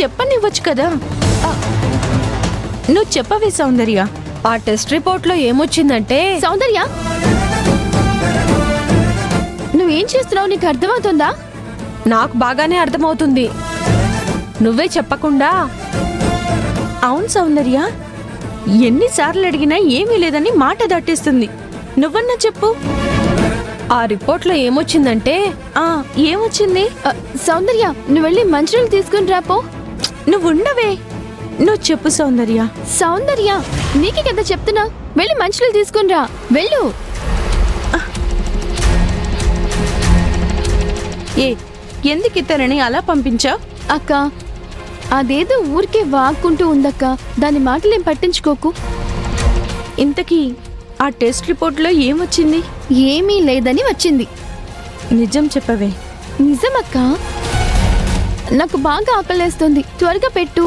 చెప్పనివ్వచ్చు కదా. నువ్వు చెప్పవే సౌందర్య. ఆ టెస్ట్ రిపోర్ట్లో ఏమొచ్చిందంటే సౌందర్య, నువ్వేం చేస్తున్నావు నీకు అర్థమవుతుందా? నాకు బాగానే అర్థమవుతుంది. నువ్వే చెప్పకుండా. అవును సౌందర్య, ఎన్నిసార్లు అడిగినా ఏమీ లేదని మాట దాటేస్తుంది. నువ్వన్నా చెప్పు. ఆ రిపోర్ట్లో ఏమొచ్చిందంటే ఏమొచ్చింది? సౌందర్య, నువ్వు వెళ్ళి మంచినీళ్ళు తీసుకుని రాపో. నువ్వుండవే. నువ్వు చెప్పు సౌందర్య. సౌందర్య, నీకే కదా చెప్తున్నా, వెళ్ళి మంచినీళ్ళు తీసుకుని రా. వెళ్ళు. ఎందుకు ఇతరని అలా పంపించావు? అక్క, అదేదో ఊరికే వాక్కుంటూ ఉందక్క, దాని మాటలేం పట్టించుకోకు. ఇంతకీ ఆ టెస్ట్ రిపోర్ట్లో ఏమొచ్చింది? ఏమీ లేదని వచ్చింది. నిజం చెప్పవే. నిజమక్క, నాకు బాగా ఆకలేస్తుంది, త్వరగా పెట్టు.